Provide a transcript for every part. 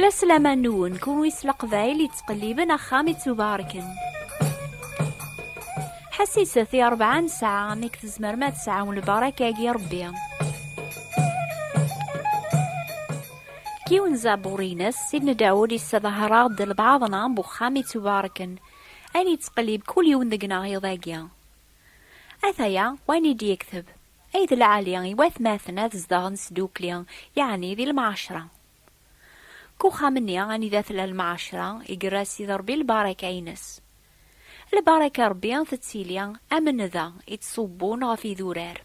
كلا سلاما نون كون ويس القبايل يتقلبن أخام يتباركن. حسيسة في 4 ساعة ميك تزمر ما تسعة والبركة يا ربي. كيون زابورينس سيدنا داود يستظهر ضد بعضنا بخام يتباركن أني يتقلب كل يوم ذقنا يضاقيا. أثايا وين يدي يكتب أيد العالية يواث ماثنا تزدغن سدوكليا يعني ذي المعاشرة. كو خامني أني ذات المعاشرة يقراسي ضربي البركة ينس. البركة ربي تتسيليا أمن ذا يتصبون غفي ذورار.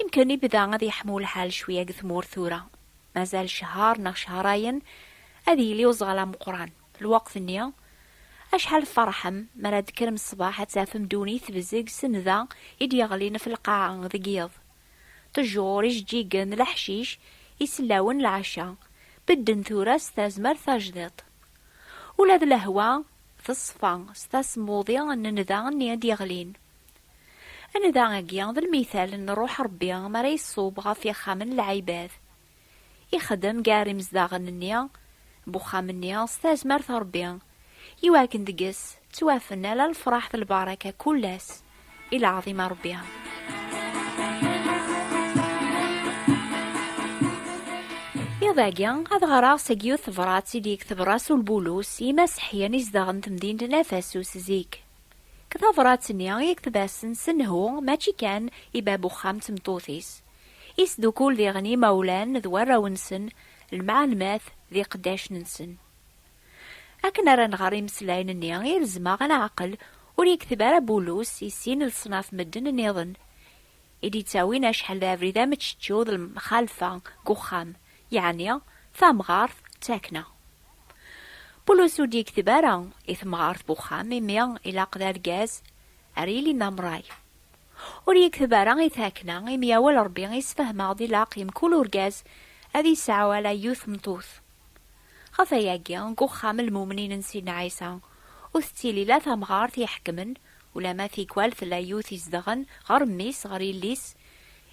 يمكن يبدا غادي يحمو الحال شوية قثمور ثورة. مازال شهر نغ شهرين أذي لي وزغلا مقران الوقت النيا أشحال فرحم مراد كرم الصباح تافم دوني تبزيق سنذا يدي يغلين في القاعة ذقيض تجور يجيقن الحشيش يسلاون العشاء بدن ثورة ستازمر ثاجدط ولاد الهوا في الصفا ستاسموضي أن نذا أني يدي يغلين أنا ذا ذا المثال أن روح ربي مرا يصوب غافي خامن العباد يخدم قاري مزداغن النيا بوخام النيا ستازمر ثربي يواكن دقس توافنا للفرح في البركة كلاس إلى عظيم ربيها. يضاقيا هذا غراغ ساقيو ثبرات سيدي يكتب راسو البولوس يمسحيا يزداغن تمدين نفاسوس زيك كذا فرات نيا يكتب اسن سنهو ماشي كان يبابو خام تمطوثيس يسدو كل ذي غني مولان ذوارا ونسن المعلمات ذي قداش ننسن أكن أرى نغاري مسلاين النيا غير زماغ عقل وريكتب على بولوس يسين الصناف مدن النظن إدي تاوين أشحال ذا فريدا متشتشوذ المخالفة قخام يعني ثامغارث تاكنا بولوس ودي يكتب على إثمغارث بوخام ميا إلى قدار جاز أريلي نامراي وريكتب على إثاكنا ميا والربي يسفهم غادي لاقيم كل ورجاز أذي ساعة ولا يوث مطوث خفاياكيا نقوخام المؤمنين نسينا عيسى وستيلي لا ثمغارث يحكمن ولا ما في كوالث لا يوث يزدغن غرميس غريليس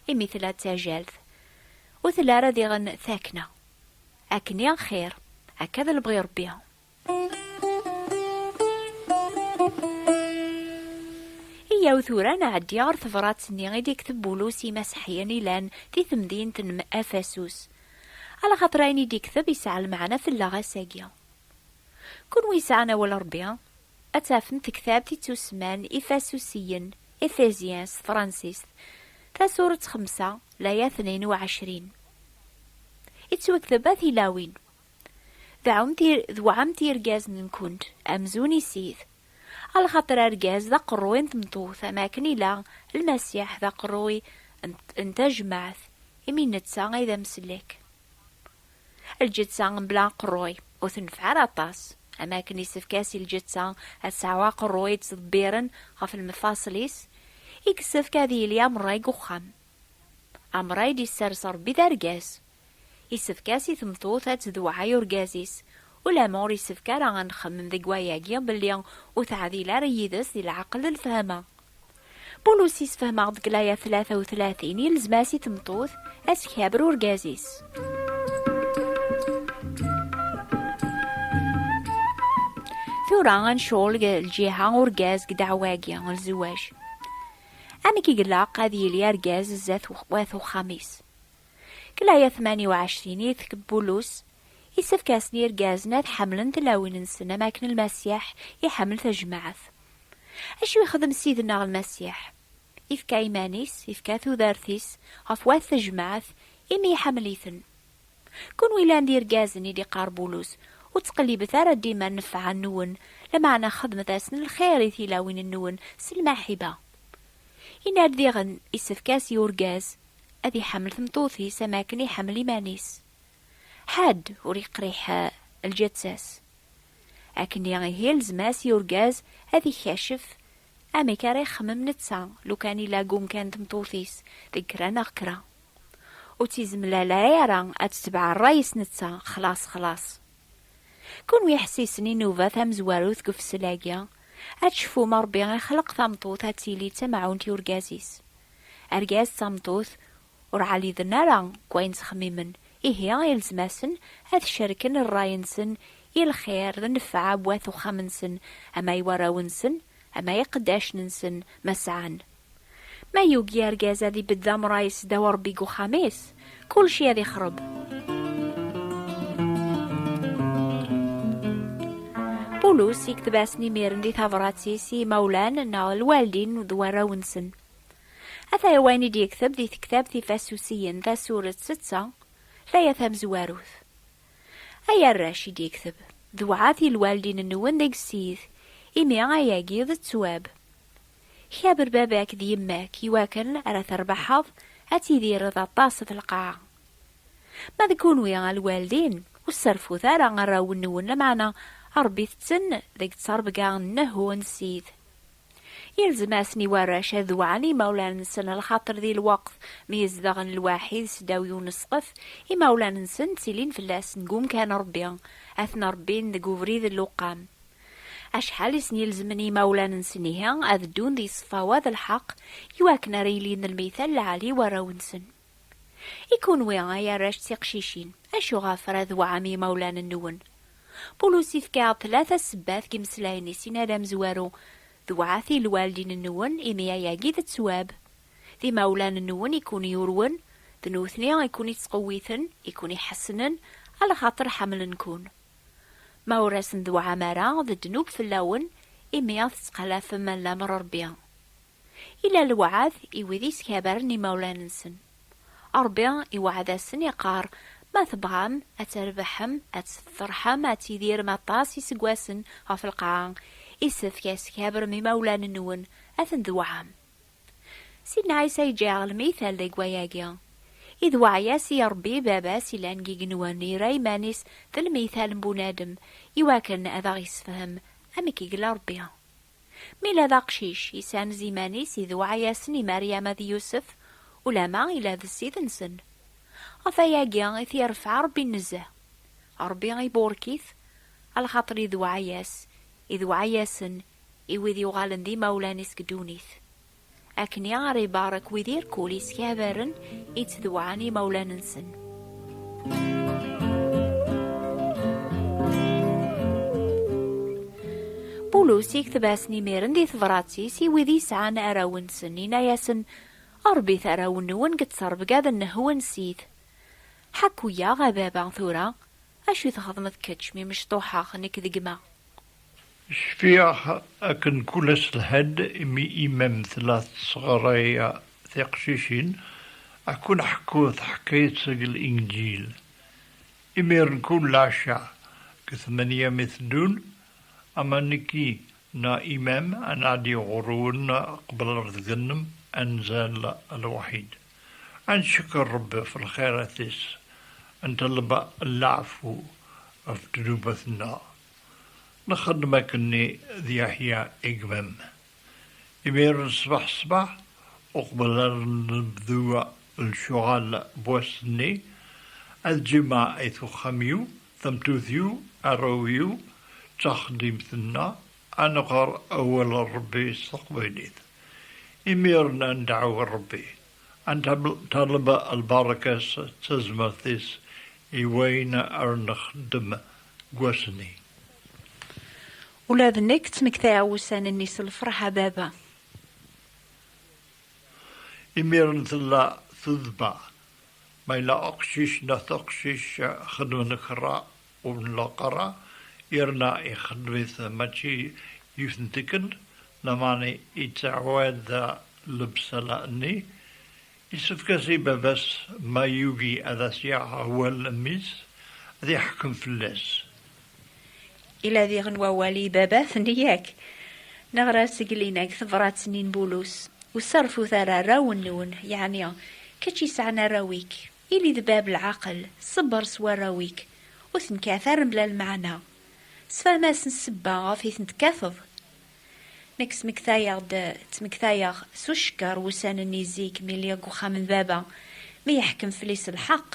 مثل تاجالث وثلا راذي غن ثاكنا أكنيا خير هكذا البغي ربيها. هي وثورا نعدي غير ثفرات سني غيدي يكتب بولوسي مسحياني لان في ثمدين تنم أفاسوس على خاطرين يكتب يسعى معنا في اللغة ساقية كون ويسعنا ولا ربيع أتافن تكتاب تسمان إفاسوسيا إفازيانس فرانسيس فسورة 5 لايا 22 يتوكتب ثلاوين ذو عمتي رجاز نكونت أمزوني سيث على خاطر رجاز ذا قروي تمطوث أماكن إلى المسيح ذا قروي انت جمعث يمين نتسا إذا مسلك الجتسان بلا قروي وتنفع راطاس أماكن يسفكاسي الجتسان السعوا قروي تضبيرن غف المفاصليس يكسف كذي لي أمراي قخام أمراي دي السرسر بذا رجاز يسفكاسي ثمطوثة تذوعي رجازيس ولا مور يسفكا راه نخمم ذي قواياكيا بليان وتعذي لا ريدس دي العقل الفهمة بولوس يسفهم عض قلايا 33 يلزماسي تمطوث أسكابر ورجازيس ثورا غنشول الجهة ورجاز قدعواكيا الزواج أمي كي قلاق هذي لي رجاز الزاث واثو خميس كلايا 28 يثكب بولوس يسفكاسني رجازنا حملن تلاوين نسنا ماكن المسيح يحمل تجمعث أشو يخدم سيدنا المسيح يفكا إيمانيس يفكا ثوذارثيس غفوات تجمعث إمي يحمليثن كون ويلان دير جازني دي قاربولوس وتقليب ثارة ديما نفع النون لمعنى خدمة أسن الخير ثلاوين النون سلماحبة يناد ديغن يسفكاس يورجاز أذي حمل ثمطوثي سماكني حمل إيمانيس حاد وريق ريح الجتساس لكن هي الزماس يورجاز هذي كاشف أمي كاري خمم نتسا لو كان يلاقوم كانت مطوثيس ذكرا نغكرا وتيزم لا يرى أتتبع الرئيس نتسا خلاص كون ويحسيسني نوفا ثم زوارو ثقف سلاقيا أتشفو مربي غيخلق ثمطوث هاتيلي تمعونتي ورجازيس أرجاز ثمطوث ورعالي ذنارا كوين تخميمن إيه يلزماسن هذ شركن الراينسن الخير النفعة بواثو خمنسن أما يوراونسن أما يقداشنسن مسعان ما يوجي أرجاز ذي بالذام رايس دور بيقو خميس كل شي ذي خرب. بولوس يكتباسني ميرن دي ثافراتيسي مولان نا الوالدين وذوراونسن أثا يواني دي يكتب ذي كتاب ذي فاسوسيين ذا سورة 6 لا يفهم زواروث أي الراشي يكتب ذوعاتي الوالدين النوان ديك السيث إمي عياقي ذا التواب خابر باباك ذي يماك يواكن على تربحض أتي ذي رضا طاسة القاعة ما ذكون ويا الوالدين والصرفو ثارا غراو النوان لمعنا أربي تسن ذيك تصربقا نهو نسيد يلزم اسني وراش ذوعني مولانا نسن الخاطر ذي الوقت ميزدغن الواحد سداوي ونسقف إي مولانا نسن تسيلين فلاس نقوم كان ربيا أثنى ربين ذي قوفريد اللقام أشحال سني يلزمني مولانا نسنيها أذدون ذي صفاوات الحق يواكنا ريلين المثال العالي وراو نسن يكون ويا يا راش تيقشيشين أشو غافر ذو عمي مولانا النون بولوسي فكاع 3 سبات كيمسلايني سينادام زوارو ذوعاثي الوالدين النون إميا ياقي ذا تسواب ذي مولانا النون يكون يورون ذنوثنيا يكون يتقويثن يكون يحسنن على خاطر حمل نكون موراسن ذو عمارة ذا دنوب في اللون إميا تتقلاف من لامر ربيا إلا الوعاث إوذي سكابرني مولانا نسن أربيا إوعاذا سن يقار ما تبغام أتربحم أتفرحم أتيدير مطاس يسقواسن غاف القاع إسف يسكابر مي مولانا النون أثن ذوعام سيدنا عيسى يجاغ المثال دي قواياقيا إذ وعياسي يربي باباسي لانجي نواني راي مانيس ذا المثال بنادم يواكن أذا يسفهم أمك يقل ربيا ميلا ذا قشيش يسان زيمانيس إذ وعياسني مريم ذي يوسف ولما إلى ذا السيدنسن غفاياقيا إذ يرفع ربي النزه ربي يبوركيث على خاطر إذ وعياس إذ وعياسن إذ يغالن ذي مولانيس كدونيث أكن يعري بارك وذير كوليس كابرن إتذوعني مولاننسن بولوس يكتباسني ميرن دي ثفراتيسي وذي سعان أراونسن إناياسن أربيث أراونون قد صرب قاد النهو نسيت حكو يا غبابا ثورا أشو تخضمت كتشمي مشطوحة خنك ذقما شفيع أكن كلس الهد إمي إمام 3 صغرية ثقشيشين أكون حكوث حكاية الإنجيل إمير نكون لاشا كثمانية مثدون أما نكي نا إمام أنا دي غرون قبل الغنم أنزل الوحيد أن شكر ربي في الخيراتيس أن طلب العفو في ذنوبنا نخدمك إني ذي أحياء إقمام إمير صباح أقبل نبذو الشغال بوسني الجماعة إيثو خميو ثمتوثيو أرويو تخدم ثنا أنا غار أول ربي استقبليت إميرنا ندعو ربي أن طلب البركة تزمثيس إيوين أرنخدم قوسني ولاد نكت مكتاع وسان النيس الفرحة بابا إميرن ثلا ثذبا ما إلا أقشيش نثقشيش خدم نكرا ونلقرا يرنا يخدمث ماشي يثنتكن لماني يتعواد لبس لأني يسف كسيبا بس ما يوجي هذا سياحة هو الميز ذي حكم في اللاس إلا ذي غنوا والي بابا ثنياك نغرا سقليناك ثفرات سنين بولوس وصرفوا ثرارا ونون يعني كتشي سعنا راويك إلي ذباب العقل صبر سوا راويك وثنكاثر بلا المعنى سفاماس نسبا غافي ثنتكاثض نكس مكثايغ سوشكر وسان النيزيك ملياكو خامن بابا ما يحكم فليس الحق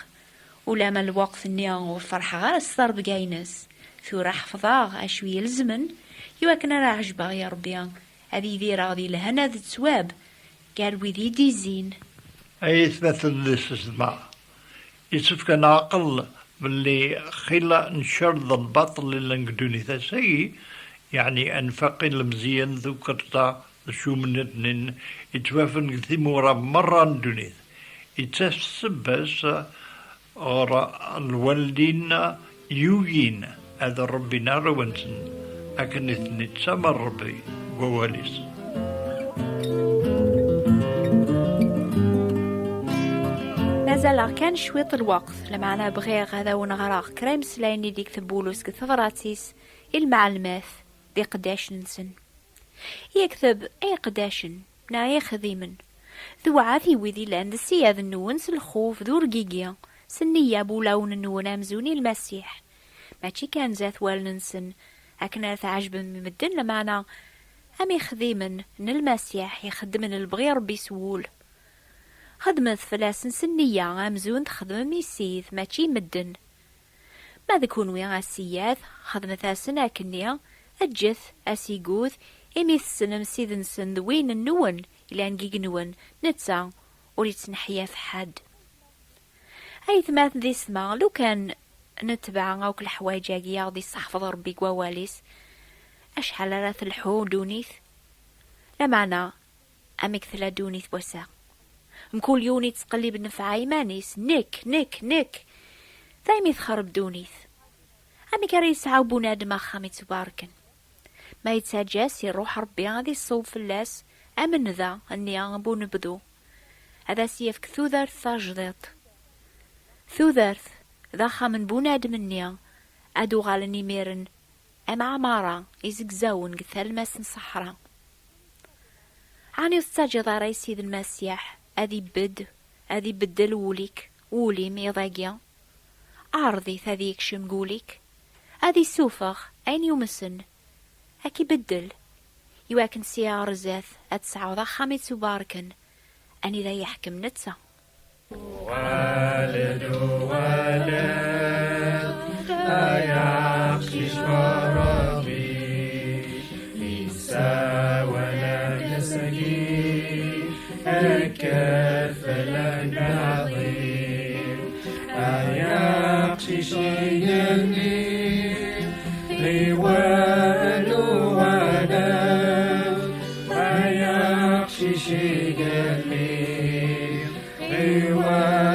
ولا ما الوقت النيان والفرحة غير الصرب جاينس ثورا حفظاغ أشوي يلزمن يواكنا راه عجبا يا ربي هذي ذي راضي لهنا ذي تسواب قال وذي ديزين أي إثبات الاستثماء يسف كان عقل باللي خلا نشرد البطل اللي نقدوني ثسي يعني أنفقي المزيان ذكرتا شو من يتوافن ثمورا مرة ندوني يتسبس بس الوالدين يوجين هذا ربنا روانسن أكن نتسمى ربي قواليس. مازال كان شويط الوقت لما أنا بغير هذا ونغراق كريم سلايني ديك ثبولوس كثفراتيس المعلمات دي قداش نسن يكتب أي قداشن نايا خذيمن ذو عاثي وذي لاند السياذ النونس الخوف ذو رقيقيا سنية بولاون النون أمزوني المسيح ماشي كان ذات والنسن أكنا تعجب من مدن لمعنا أمي خذيمن إن المسيح يخدمن البغي ربي سول خدمت فلاسن سنية أمزون تخدم ميسيث ماشي مدن ما ذكون ويا السياث خدمت أسنا كنيا أجث أسيقوث إمي السنم سيذن سن ذوين النون إلا نجيق نون نتسا وريت نحيا في حد أي ثمات ذي سما لو كان نتبع أوك الحوايج أجيا دي صحفظ ربي قواليس أشحال راث الحو دونيث لا معنى أمك ثلا دونيث وسا مكول يوني تقلب النفعاي مانيس نك ثايمي تخرب دونيث أمي كاريس عاوبو نادم أخامي تباركن ما يتساجاس يروح ربي غادي الصوب فلاس أمن ذا أني أغبو نبدو هذا سيفك ثوذرث تاجديط ثوذرث ذا خامن بو نادم النيا أدو غالني ميرن أم عمارة يزقزاون قثال ماسن صحراء عني استاجد رئيسي ذا المسيح أذي بدل ولي ميضاقيا عارضي ثذيك شمقوليك أذي سوفخ أين يومسن أكي بدل يواكن سيار زاث أتسعى ذا خامي تباركن أني ذا يحكم نتسا والد أيقشش مرابي إنسا ولا نسجي الكف لن عظيم أيقشش يغني غيوان ونف أيقشش يغني غيوان